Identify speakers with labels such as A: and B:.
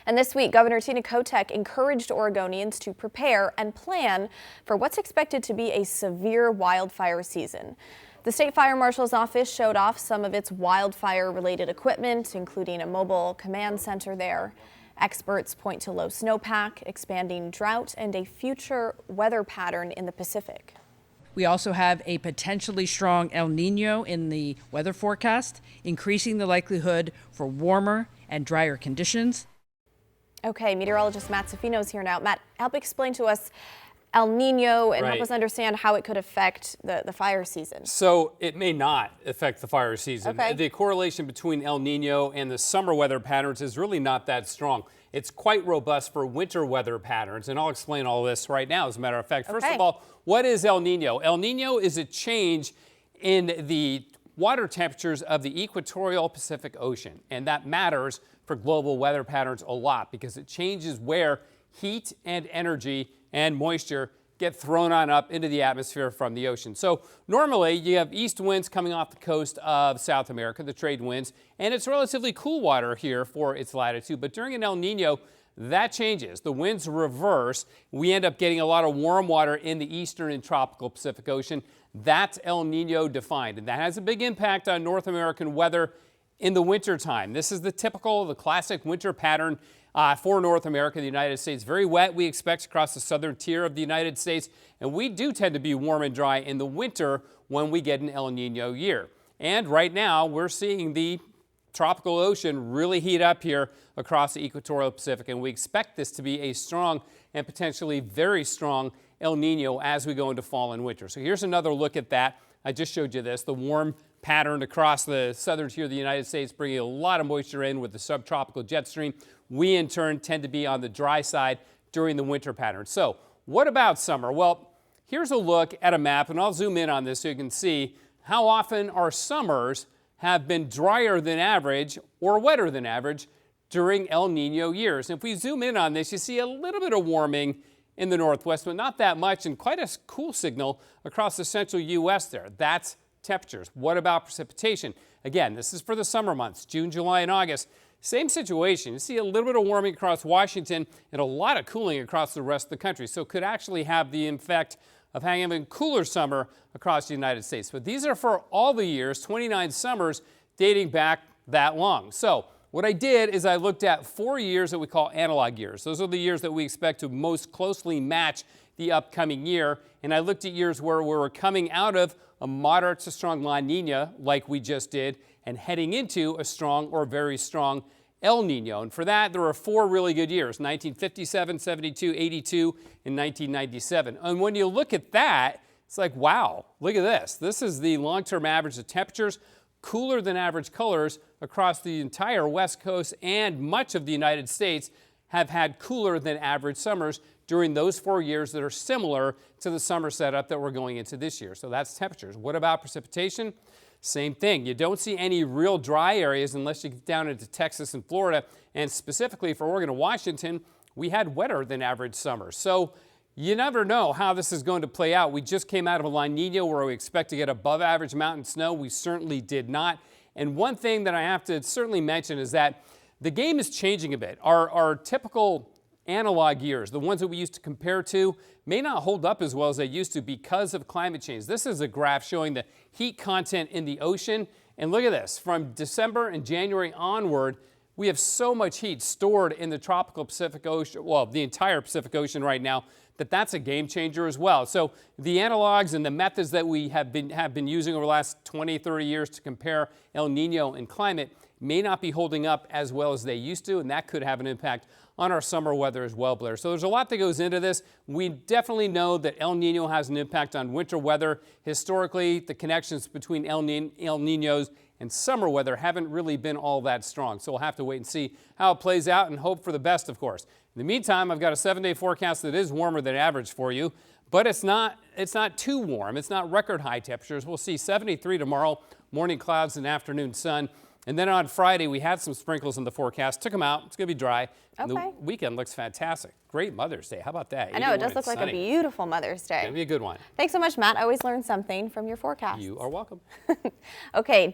A: And this week, Governor Tina Kotek encouraged Oregonians to prepare and plan for what's expected to be a severe wildfire season. The State Fire Marshal's office showed off some of its wildfire-related equipment, including a mobile command center there. Experts point to low snowpack, expanding drought, and a future weather pattern in the Pacific.
B: We also have a potentially strong El Niño in the weather forecast, increasing the likelihood for warmer and drier conditions.
A: Okay, meteorologist Matt Safino is here now. Matt, help explain to us El Niño and help us understand how it could affect the fire season.
C: So it may not affect the fire season.
A: Okay.
C: The correlation between El Niño and the summer weather patterns is really not that strong. It's quite robust for winter weather patterns, and I'll explain all this right now, as a matter of fact. First of all, what is El Niño? El Niño is a change in the water temperatures of the equatorial Pacific Ocean, and that matters for global weather patterns a lot because it changes where heat and energy and moisture get thrown on up into the atmosphere from the ocean. So normally you have east winds coming off the coast of South America, the trade winds, and it's relatively cool water here for its latitude. But during an El Niño, that changes. The winds reverse. We end up getting a lot of warm water in the eastern and tropical Pacific Ocean. That's El Niño defined, and that has a big impact on North American weather in the wintertime. This is the classic winter pattern for North America, the United States. Very wet, we expect, across the southern tier of the United States, and we do tend to be warm and dry in the winter when we get an El Niño year. And right now, we're seeing the tropical ocean really heat up here across the equatorial Pacific, and we expect this to be a strong and potentially very strong El Niño as we go into fall and winter. So here's another look at that. I just showed you this, the warm pattern across the southern tier of the United States, bringing a lot of moisture in with the subtropical jet stream. We, in turn, tend to be on the dry side during the winter pattern. So what about summer? Well, here's a look at a map, and I'll zoom in on this so you can see how often our summers have been drier than average or wetter than average during El Niño years. And if we zoom in on this, you see a little bit of warming in the northwest, but not that much, and quite a cool signal across the central U.S. there. That's temperatures. What about precipitation? Again, this is for the summer months, June, July, and August. Same situation. You see a little bit of warming across Washington and a lot of cooling across the rest of the country. So it could actually have the effect of having a cooler summer across the United States. But these are for all the years, 29 summers dating back that long. So what I did is I looked at 4 years that we call analog years. Those are the years that we expect to most closely match the upcoming year. And I looked at years where we were coming out of a moderate to strong La Nina, like we just did, and heading into a strong or very strong El Niño. And for that, there are 4 really good years, 1957, 72, 82, and 1997. And when you look at that, it's like, wow, look at this. This is the long-term average of temperatures, cooler than average colors across the entire West Coast, and much of the United States have had cooler than average summers during those 4 years that are similar to the summer setup that we're going into this year. So that's temperatures. What about precipitation? Same thing. You don't see any real dry areas unless you get down into Texas and Florida. And specifically for Oregon and Washington, we had wetter than average summers. So you never know how this is going to play out. We just came out of a La Nina where we expect to get above average mountain snow. We certainly did not. And one thing that I have to certainly mention is that the game is changing a bit. Our typical analog years, the ones that we used to compare to, may not hold up as well as they used to because of climate change. This is a graph showing the heat content in the ocean. And look at this. From December and January onward, we have so much heat stored in the tropical Pacific Ocean, well, the entire Pacific Ocean right now, that's a game changer as well. So the analogs and the methods that we have been using over the last 20, 30 years to compare El Niño and climate may not be holding up as well as they used to, and that could have an impact on our summer weather as well, Blair. So there's a lot that goes into this. We definitely know that El Niño has an impact on winter weather. Historically, the connections between El Niños and summer weather haven't really been all that strong. So we'll have to wait and see how it plays out and hope for the best, of course. In the meantime, I've got a 7-day forecast that is warmer than average for you, but it's not too warm. It's not record high temperatures. We'll see 73 tomorrow, morning clouds and afternoon sun. And then on Friday, we had some sprinkles in the forecast. Took them out. It's going to be dry. And the weekend looks fantastic. Great Mother's Day. How about that?
A: I know, it does look like a beautiful Mother's Day.
C: It's going to be a good one.
A: Thanks so much, Matt. I always learn something from your forecast.
C: You are welcome.
A: Okay.